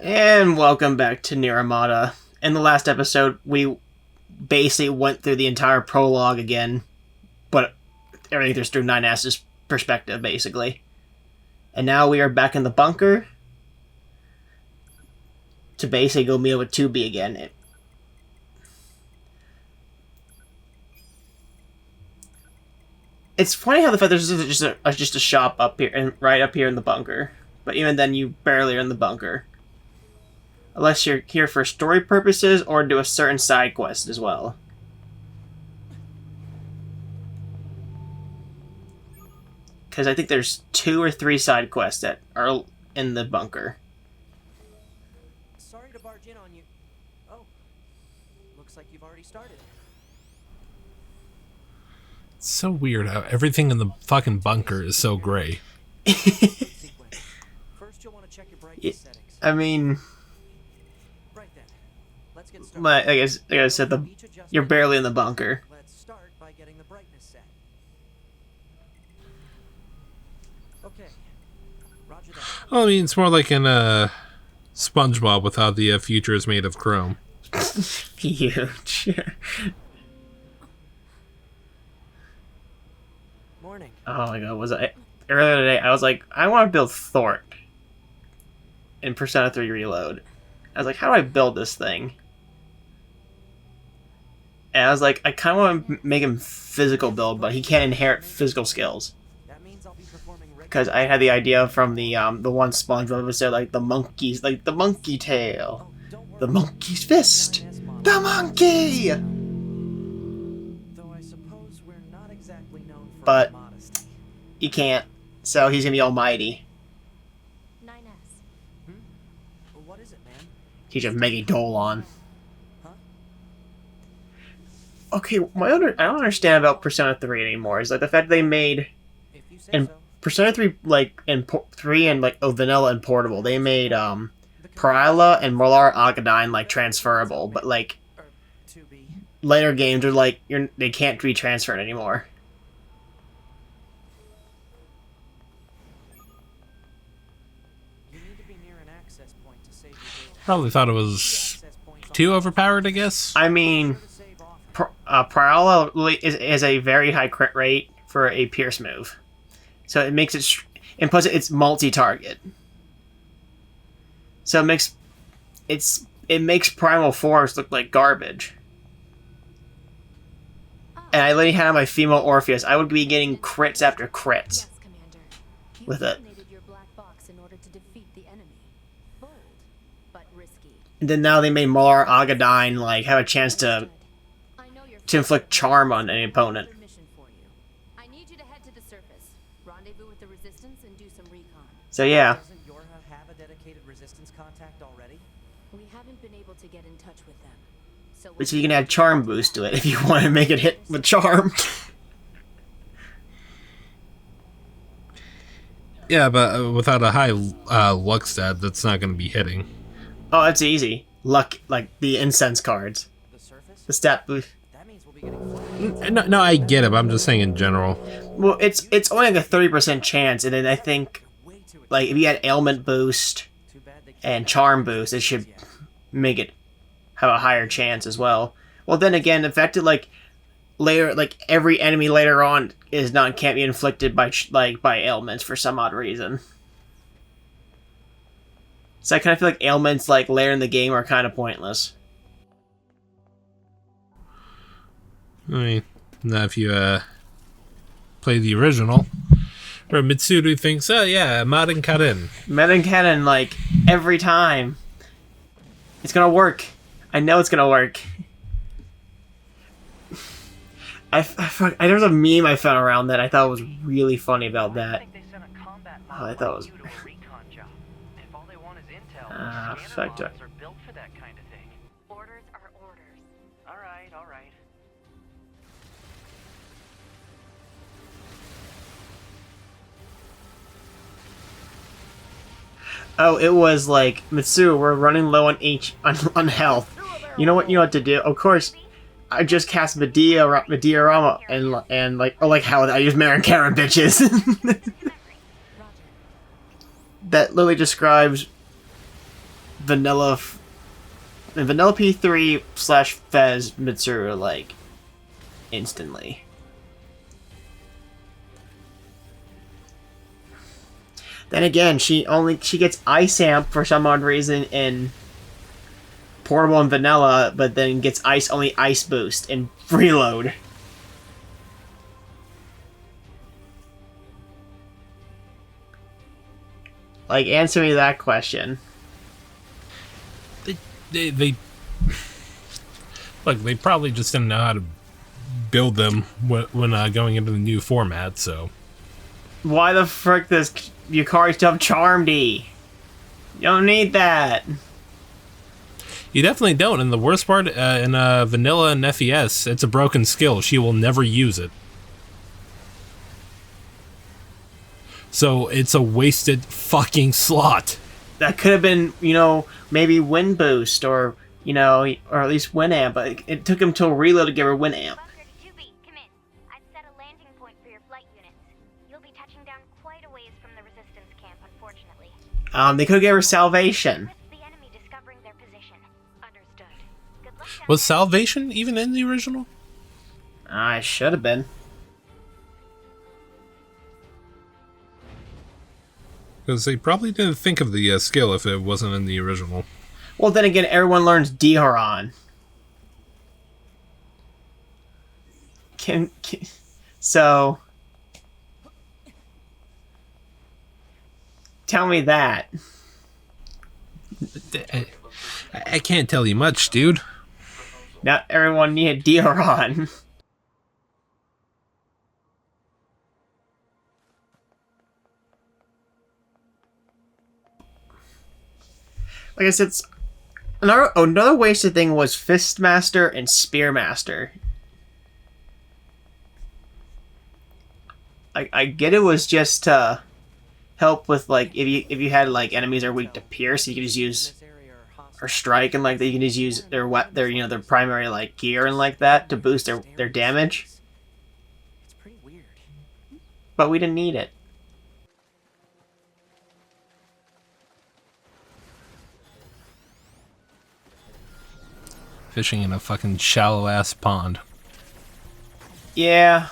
And welcome back to NeiR Automata. In the last episode, we basically went through the entire prologue again, but everything just through 9S's perspective, basically. And now we are back in the bunker to basically go meet up with 2B again. It's funny how the fact there's just a shop up here, and right up here in the bunker. But even then, you barely are in the bunker. Unless you're here for story purposes or do a certain side quest as well. Because I think there's 2 or 3 side quests that are in the bunker. Sorry to barge in on you. Oh, looks like you've already started. It's so weird how everything in the fucking bunker is so gray. First, you'll want to check your brightness settings. I mean, Right then. Let's get started. like I said, you're barely in the bunker. Let's start by getting the brightness set. Okay. Roger that. Well, I mean, it's more like in SpongeBob with how the future is made of chrome. Huge. Morning. Oh my god, earlier today, I was like, I want to build Thort in Persona 3 Reload. I was like, how do I build this thing? And I was like, I kind of want to make him physical build, but he can't inherit physical skills. That means I'll be performing Because I had the idea from the one SpongeBob episode, like the monkeys, like the monkey tail, the monkey's fist, the monkey. Though I suppose we're not exactly known for But modesty. he can't, so he's gonna be almighty. 9S. Well, what is it, man? Teach him Megadolon. Huh? Okay, I don't understand about Persona 3 anymore. Is like the fact they made If you say and so. Persona 3 like in 3 and like vanilla and portable, they made Pryla and Molar Agadine like transferable, but like Or 2B. later games are like they can't be transferred anymore. You need to be near an access point to save your data. Probably thought it was Access points too overpowered, I guess. I mean, to save often. Pryla really is a very high crit rate for a Pierce move, so it makes it and plus it's multi-target, so it makes Primal Force look like garbage. And I literally had my female Orpheus. I would be getting crits after crits Yes, Commander. You with it. detonated your black box in order to defeat the enemy. Bold, but risky. And then now they made Molar Agadine like have a chance to I know you're inflict charm on any opponent. Another mission for you. I need you to head to the surface, rendezvous with the resistance, and do some recon. So yeah, Doesn't Yorha have a dedicated resistance contact already? We haven't been able to get in touch with them. So but you can add charm boost to it if you want to make it hit with charm. Yeah, but without a high luck stat, that's not going to be hitting. Oh, that's easy. Luck, like the incense cards, The surface? the stat boost. That means we'll be getting flanked. No, I get it, but I'm just saying in general. Well, it's only like a 30% chance, and then I think Way too like if you had ailment boost Too bad they can't and charm boost, it should make it have a higher chance as well. Well, then again, the fact that like later, like every enemy later on can't be inflicted by by ailments for some odd reason. So I kind of feel like ailments like later in the game are kind of pointless. I mean, now if you play the original, where Mitsuru thinks, oh yeah, Marin Karin. Meta Cannon, like every time, it's gonna work. I know it's gonna work. There was a meme I found around that I thought was really funny about that. Oh, I thought it was. Fuck. are built for that kind of thing. orders are orders. All right, all right. Oh, it was like Mitsu. We're running low on health. You know what to do? Of course, I just cast Medea Rama and like how I use Marin Karen bitches. Roger. That literally describes vanilla in vanilla P3 slash Fez Mitsuru like instantly. Then again, she gets Ice Amp for some odd reason in Portable and Vanilla, but then gets only Ice Boost in Freeload. Like, answer me that question. They look. They probably just didn't know how to build them when going into the new format. So Why the frick does Yukari still have Charm D? You don't need that. you definitely don't. And the worst part in Vanilla and FES, it's a broken skill. She will never use it. So it's a wasted fucking slot. That could have been, maybe Wind Boost or at least Winamp. But it took him till Reload to give her Winamp. Bunker to 2B, come in. I've set a landing point for your flight units. You'll be touching down quite a ways from the resistance camp, unfortunately. They could have gave her Salvation. Risk the enemy discovering their position. Understood. Good luck down Was there. Salvation even in the original? I should have been. Because they probably didn't think of the skill if it wasn't in the original. Well, then again, everyone learns Diharon. So tell me that. I can't tell you much, dude. Not everyone needed Diharon. Like I said, another wasted thing was Fistmaster and Spearmaster. I get it was just to help with like if you had like enemies are weak to pierce, you could just use This area are hostile. or strike and like you can just use their primary like gear and like that to boost their damage. It's pretty weird. But we didn't need it. Fishing in a fucking shallow ass pond. Yeah.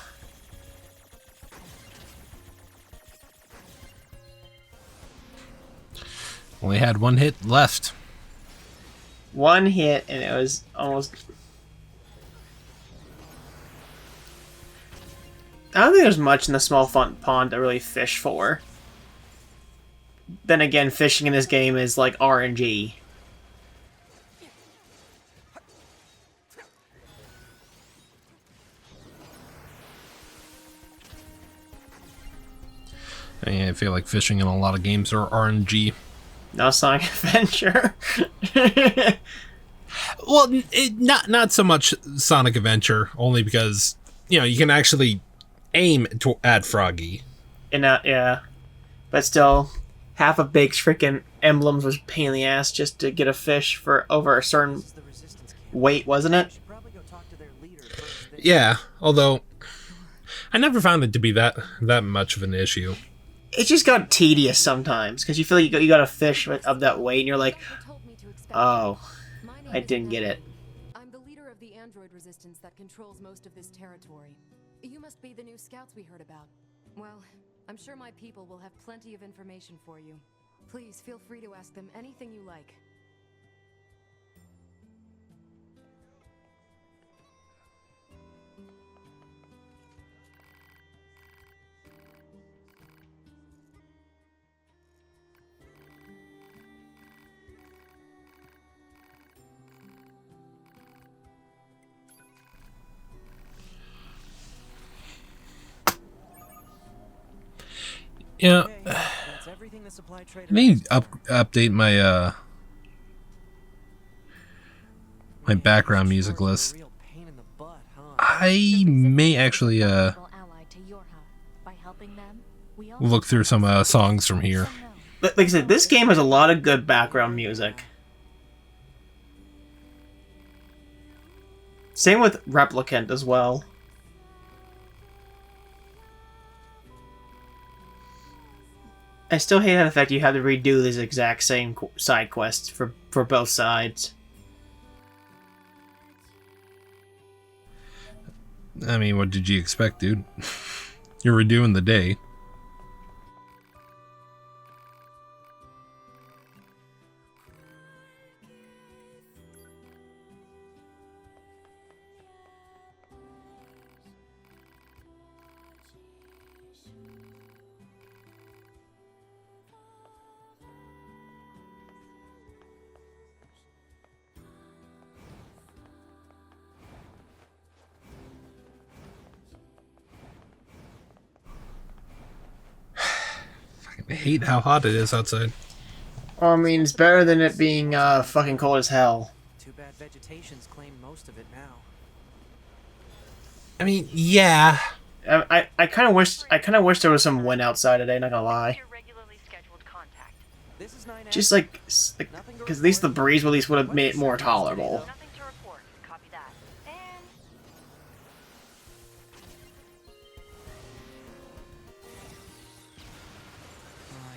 Only had one hit left. One hit and it was almost. I don't think there's much in the small pond to really fish for. Then again, fishing in this game is like RNG. I feel like fishing in a lot of games are RNG. No Sonic Adventure. Well, not so much Sonic Adventure, only because you can actually aim at Froggy. And yeah, but still, half of Bake's freaking emblems was a pain in the ass just to get a fish for over a certain This is the resistance camp. weight, wasn't it? Should probably go talk to their leader first thing. Yeah, although I never found it to be that much of an issue. It just got tedious sometimes because you feel like you got a fish of that weight, and you're like, Told me to expect oh, you. My name I is didn't get it. I'm the leader of the android resistance that controls most of this territory. You must be the new scouts we heard about. Well, I'm sure my people will have plenty of information for you. Please feel free to ask them anything you like. Yeah, Okay, that's everything the supply trader I need has. to update my my background music list. Real pain in the butt, huh? I may actually Ally to Yorha. By helping them, we all look through some songs from here. Like I said, this game has a lot of good background music. Same with Replicant as well. I still hate the fact you have to redo these exact same side quests for both sides. I mean, what did you expect, dude? You're redoing the day. I hate how hot it is outside. Well, I mean, it's better than it being fucking cold as hell. Too bad vegetation's claimed most of it now. I mean, yeah. I kind of wish there was some wind outside today. Not gonna lie. Your regularly scheduled contact. This is 9 Just like, because at least the breeze at least would have made it more tolerable. Nothing to report. Copy that. And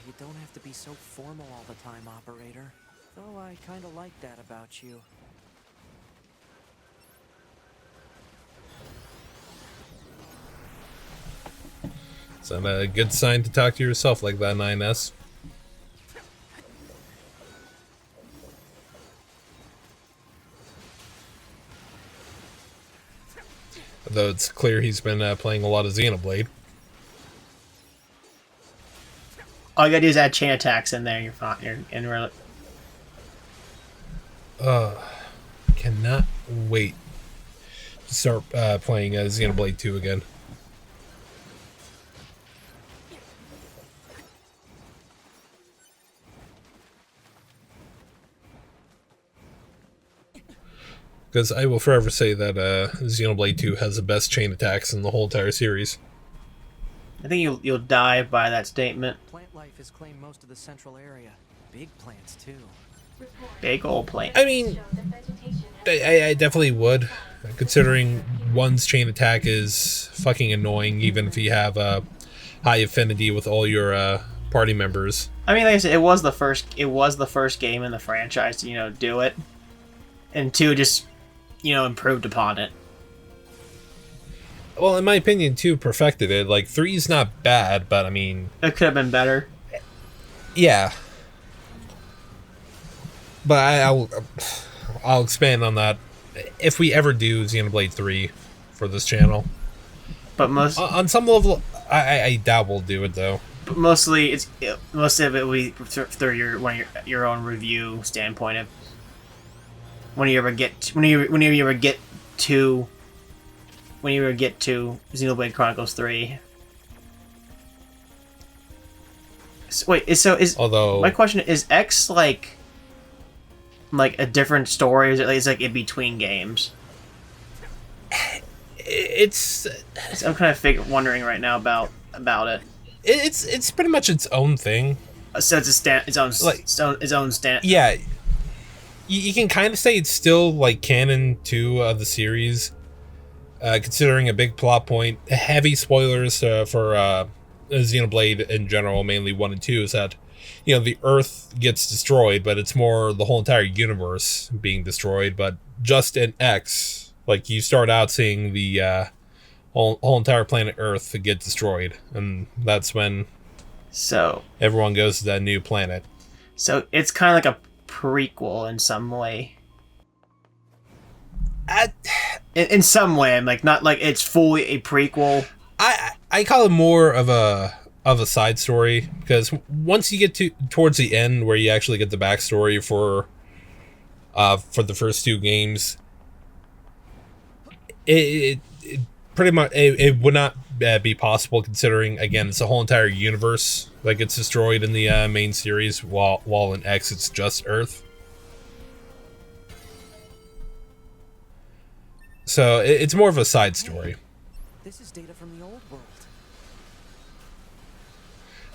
you don't have to be so formal all the time, operator. Though I kinda like that about you. It's not a good sign to talk to yourself like that, 9S. Though it's clear he's been playing a lot of Xenoblade. All you gotta do is add chain attacks in there. You're fine. You're in real. Cannot wait to start playing Xenoblade 2 again. Because I will forever say that Xenoblade 2 has the best chain attacks in the whole entire series. I think you'll die by that statement. Plant life has claimed most of the central area. Big plants, too. Big old plane. I mean, I definitely would, considering one's chain attack is fucking annoying, even if you have a high affinity with all your party members. I mean, like I said, it was the first game in the franchise to do it, and 2 just improved upon it. Well, in my opinion, 2 perfected it. Like, 3's not bad, but I mean, It could have been better. yeah. But I'll expand on that if we ever do Xenoblade 3 for this channel. But On some level, I doubt we'll do it though. But mostly most of it will be through your own review standpoint of when you ever get to Xenoblade Chronicles 3. Although my question is X like a different story, or is it like in between games? it's I'm kind of wondering right now about it. it's pretty much its own thing. So it's its own stand. Yeah, you can kind of say it's still like canon 2 of the series, considering a big plot point. Heavy spoilers for Xenoblade in general, mainly 1 and 2, is that the Earth gets destroyed, but it's more the whole entire universe being destroyed. But just in X, like, you start out seeing the whole entire planet Earth get destroyed, and that's when everyone goes to that new planet. So it's kind of like a prequel in some way. In some way, I'm like, not like it's fully a prequel. I call it more of a side story, because once you get towards the end where you actually get the backstory for the first 2 games, it pretty much it would not be possible, considering again it's a whole entire universe that gets destroyed in the main series, while in X it's just Earth. So it's more of a side story. This is data from the old world.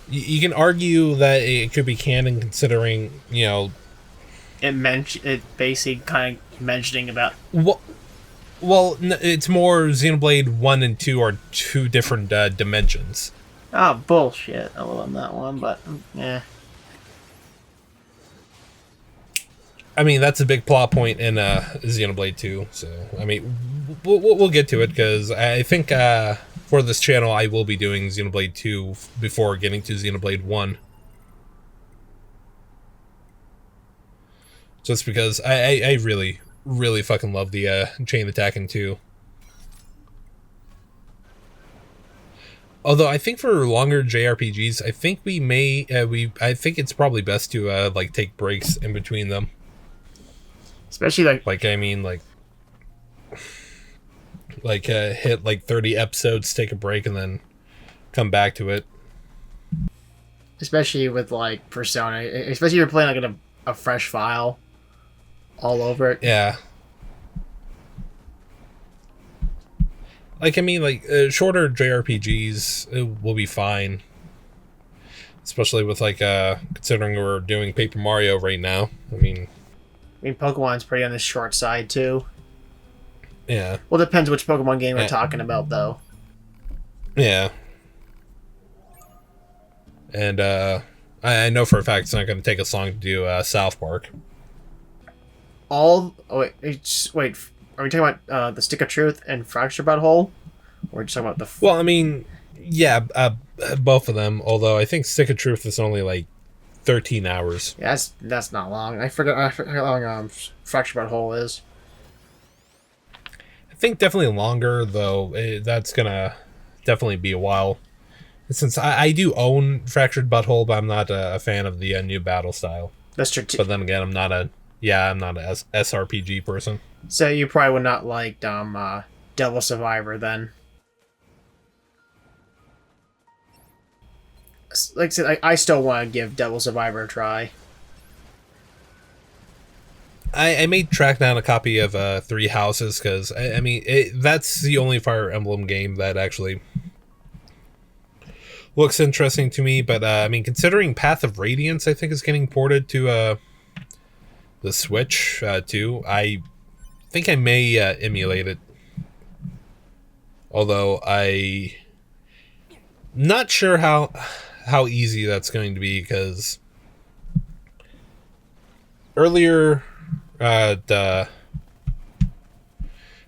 You can argue that it could be canon, considering it basically kind of mentioning about. Well, it's more Xenoblade 1 and 2 are 2 different dimensions. Oh, bullshit. I will on that one, but yeah. I mean, that's a big plot point in Xenoblade 2. So, I mean, we'll get to it because I think for this channel, I will be doing Xenoblade 2 before getting to Xenoblade 1. Just because I really, really fucking love the chain attacking 2. Although I think for longer JRPGs, I think we may I think it's probably best to like take breaks in between them. Especially Like I mean like hit like 30 episodes, take a break, and then come back to it. especially with like Persona, especially if you're playing like in a fresh file all over it. Yeah. Like I mean, like shorter JRPGs will be fine, especially with like considering we're doing Paper Mario right now. I mean, Pokemon's pretty on the short side too. yeah, Well, it depends which Pokemon game we're talking about, though. yeah. And I know for a fact it's not going to take us long to do South Park. Oh wait, wait. Are we talking about the Stick of Truth and Fracture Butthole, or are we just talking about the? Well, I mean, yeah, both of them. Although I think Stick of Truth is only like 13 hours. Yeah, that's not long. I forgot how long Fracture Butthole is. I think definitely longer though. That's gonna definitely be a while. Since I do own Fractured Butthole, but I'm not a fan of the new battle style. That's true. But then again, I'm not a SRPG person. So you probably would not like Devil Survivor then. Like I said, I still want to give Devil Survivor a try. I may track down a copy of Three Houses because I mean that's the only Fire Emblem game that actually looks interesting to me. But I mean, considering Path of Radiance, I think is getting ported to the Switch too. I think I may emulate it, although I not sure how easy that's going to be because earlier the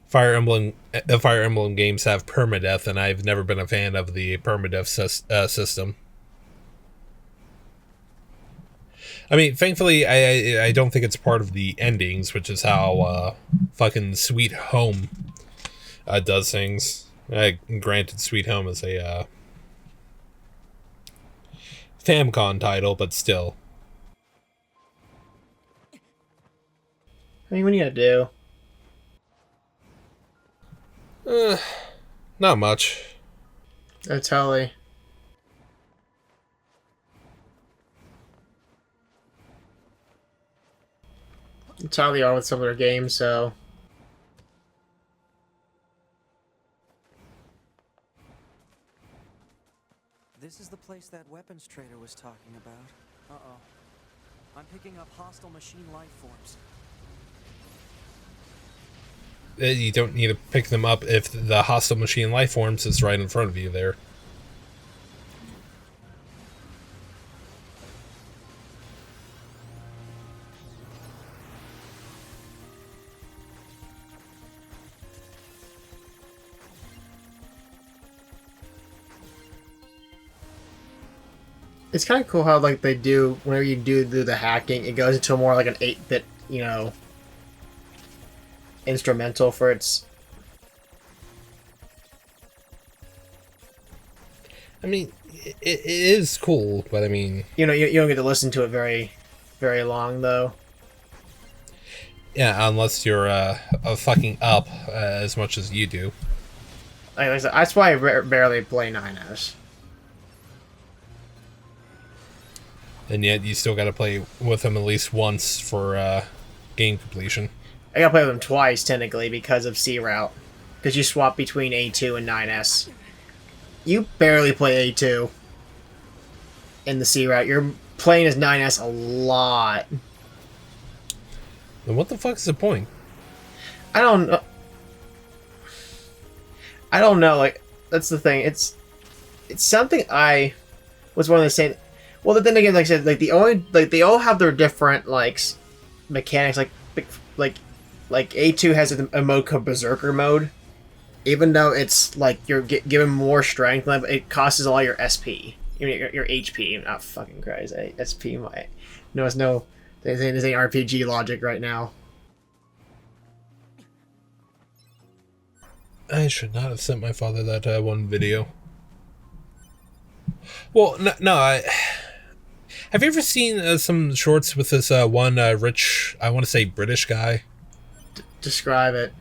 Fire Emblem games have permadeath, and I've never been a fan of the permadeath system. I mean, thankfully, I don't think it's part of the endings, which is how fucking Sweet Home does things. Granted, Sweet Home is a Famicom title, but still. I mean, what are you gonna do? Not much. That's Helly. It's how they are with some of their games, so. This is the place that weapons trader was talking about. Uh-oh. I'm picking up hostile machine life forms. You don't need to pick them up if the hostile machine life forms is right in front of you there. It's kind of cool how like they do whenever you do the hacking, it goes into more like an 8-bit, instrumental for its. I mean, it is cool, but I mean, You don't get to listen to it very, very long though. yeah, unless you're fucking up as much as you do. Like I said, that's why I barely play 9S. And yet you still got to play with them at least once for game completion. I gotta play with them twice technically because of C route, because you swap between A2 and 9S. You barely play A2 in the C route. You're playing as 9S a lot. Then what the fuck is the point? I don't know. Like, that's the thing. it's something I was one of the same. Well, then again, like I said, like the only like they all have their different like mechanics. Like A2 has a mode called Berserker mode. Even though it's like you're given more strength, it costs all your SP, your HP. Not fucking Christ, SP. No, it's no. There's any RPG logic right now. I should not have sent my father that one video. Well, no, have you ever seen some shorts with this one rich, I want to say British guy? Describe it.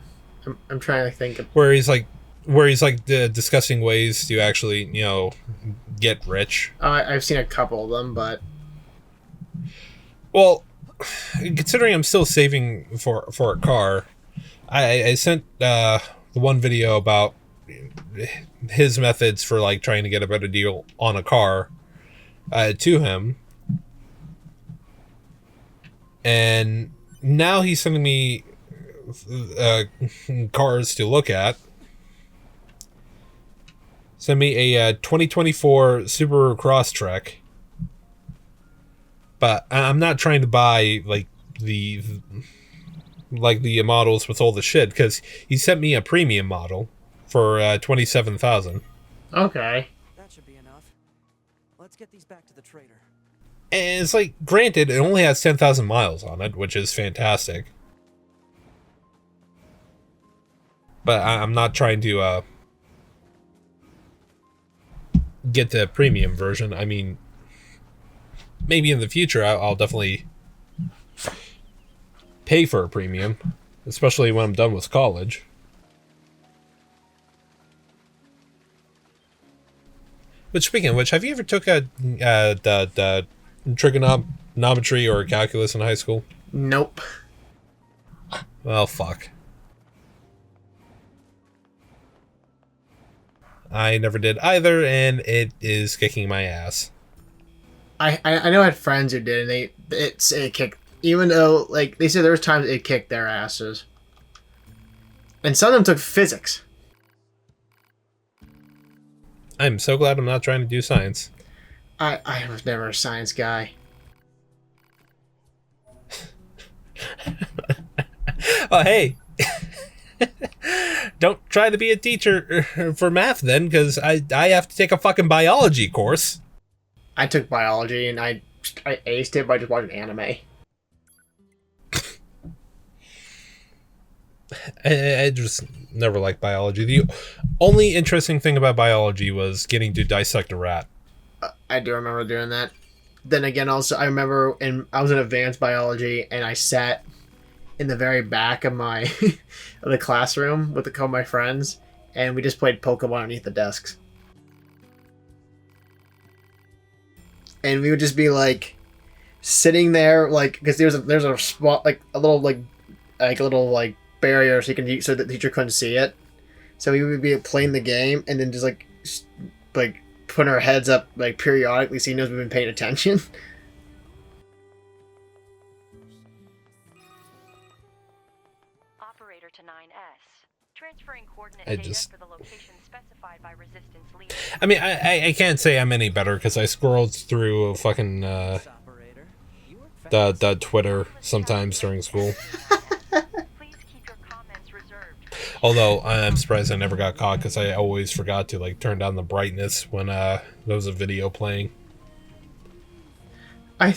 I'm trying to think of... where he's like discussing ways to actually, get rich. I've seen a couple of them, but well, considering I'm still saving for a car, I sent the one video about his methods for like trying to get a better deal on a car to him, and now he's sending me cars to look at. Send me a 2024 Subaru Crosstrek, but I'm not trying to buy like the models with all the shit, because he sent me a premium model for $27,000. Okay. That should be enough. Let's get these back to the trader. And it's like, granted, it only has 10,000 miles on it, which is fantastic. But I'm not trying to get the premium version. I mean, maybe in the future I'll definitely pay for a premium, especially when I'm done with college. But speaking of which, have you ever took a the trigonometry or calculus in high school? Nope. Well, fuck. I never did either, and it is kicking my ass. I know I had friends who did, and it kicked. Even though, like, they said there was times it kicked their asses. And some of them took physics. I'm so glad I'm not trying to do science. I was never a science guy. Oh, hey. Don't try to be a teacher for math then, because I have to take a fucking biology course. I took biology, and I aced it by just watching anime. I just never liked biology. The only interesting thing about biology was getting to dissect a rat. I do remember doing that. Then again, also, I remember I was in advanced biology, and I sat in the very back of my of the classroom with a couple of my friends, and we just played Pokemon underneath the desks. And we would just be like sitting there, like, because there's a spot, like a little barrier so that the teacher couldn't see it. So we would be playing the game and then just like putting our heads up like periodically so he knows we've been paying attention. Operator to 9S. Transferring coordinate I data just- for the location specified by resistance leader. I mean, I can't say I'm any better because I scrolled through fucking Operator, you work the Twitter sometimes during school. Please keep your comments reserved. Although I'm surprised I never got caught because I always forgot to like turn down the brightness when there was a video playing. There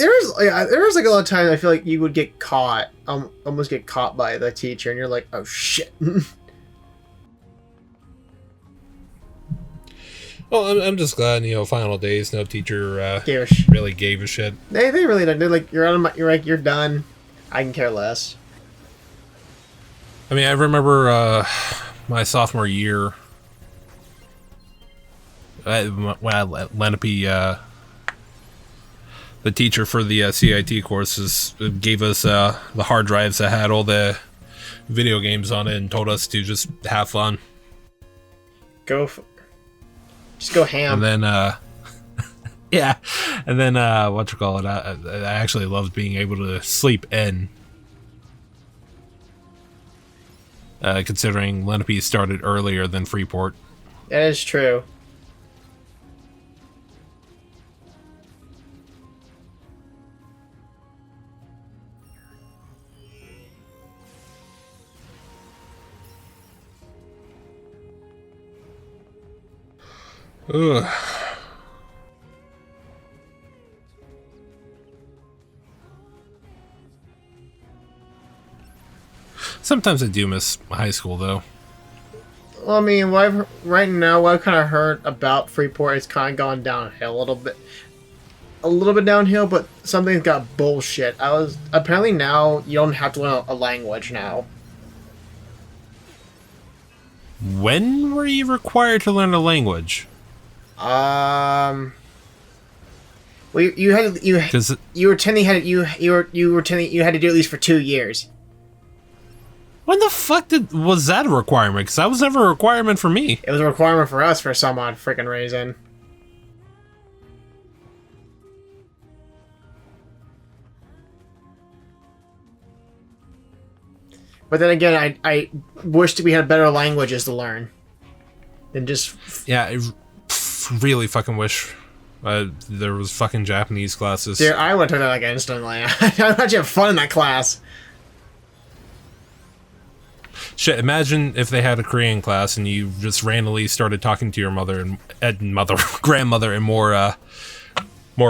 was like a lot of times I feel like you would get caught, almost get caught by the teacher, and you're like, oh shit. Well, I'm just glad, final days, no teacher Garish. really gave a shit. They really don't. They're like, you're done. I can care less. I mean, I remember my sophomore year when Lenape, the teacher for the CIT courses, gave us the hard drives that had all the video games on it and told us to just have fun. Just go ham. And then, yeah, and then I actually loved being able to sleep in. Considering Lenape started earlier than Freeport. That is true. Ugh. Sometimes I do miss high school, though. Well, I mean, right now, what I've kind of heard about Freeport is kind of gone downhill a little bit. A little bit downhill, but something's got bullshit. Apparently now, you don't have to learn a language now. When were you required to learn a language? Well, you had Because you were attending had you were attending you had to do it at least for 2 years. when the fuck was that a requirement? Because that was never a requirement for me. It was a requirement for us for some odd freaking reason. But then again, I wished we had better languages to learn than just. Yeah, I really fucking wish there was fucking Japanese classes. Dude, I would have took that like instantly. I actually have fun in that class. Shit, imagine if they had a Korean class and you just randomly started talking to your grandmother in more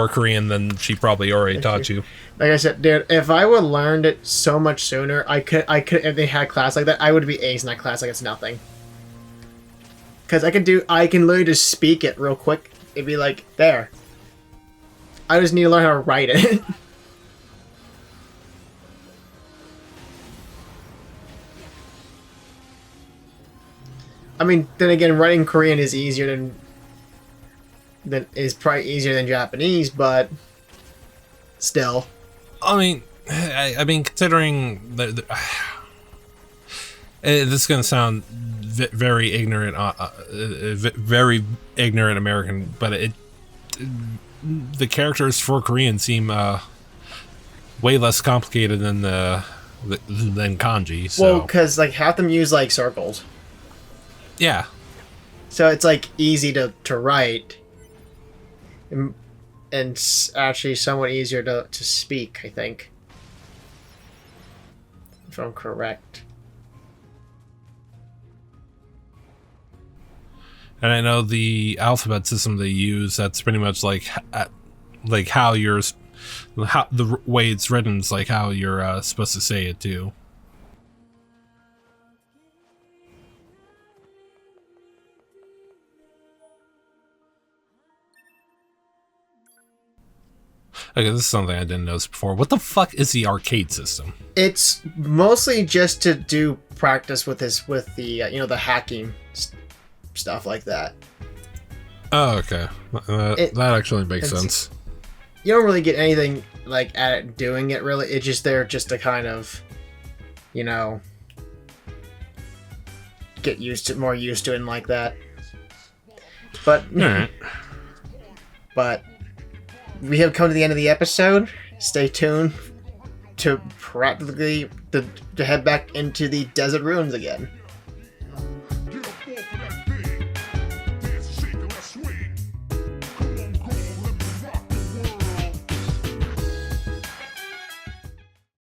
Korean than she probably already taught you. Like I said, dude, if I would have learned it so much sooner, I could if they had class like that, I would be ace in that class like it's nothing. Cause I can literally just speak it real quick. It'd be like there. I just need to learn how to write it. I mean, then again, writing Korean is easier is probably easier than Japanese, but still. I mean, considering this is gonna sound very ignorant, very ignorant American, but the characters for Korean seem way less complicated than than kanji. So. Well, because like half them use like circles. Yeah. So it's like easy to write, and actually somewhat easier to speak, I think, if I'm correct. And I know the alphabet system they use, that's pretty much like how the way it's written is like how you're supposed to say it too. Okay, this is something I didn't notice before. What the fuck is the arcade system? It's mostly just to do practice with the the hacking stuff like that. Oh, okay. That actually makes sense. You don't really get anything like at it doing it really. It's just there just to kind of, get more used to it and like that. But Alright. But we have come to the end of the episode. Stay tuned to head back into the desert ruins again.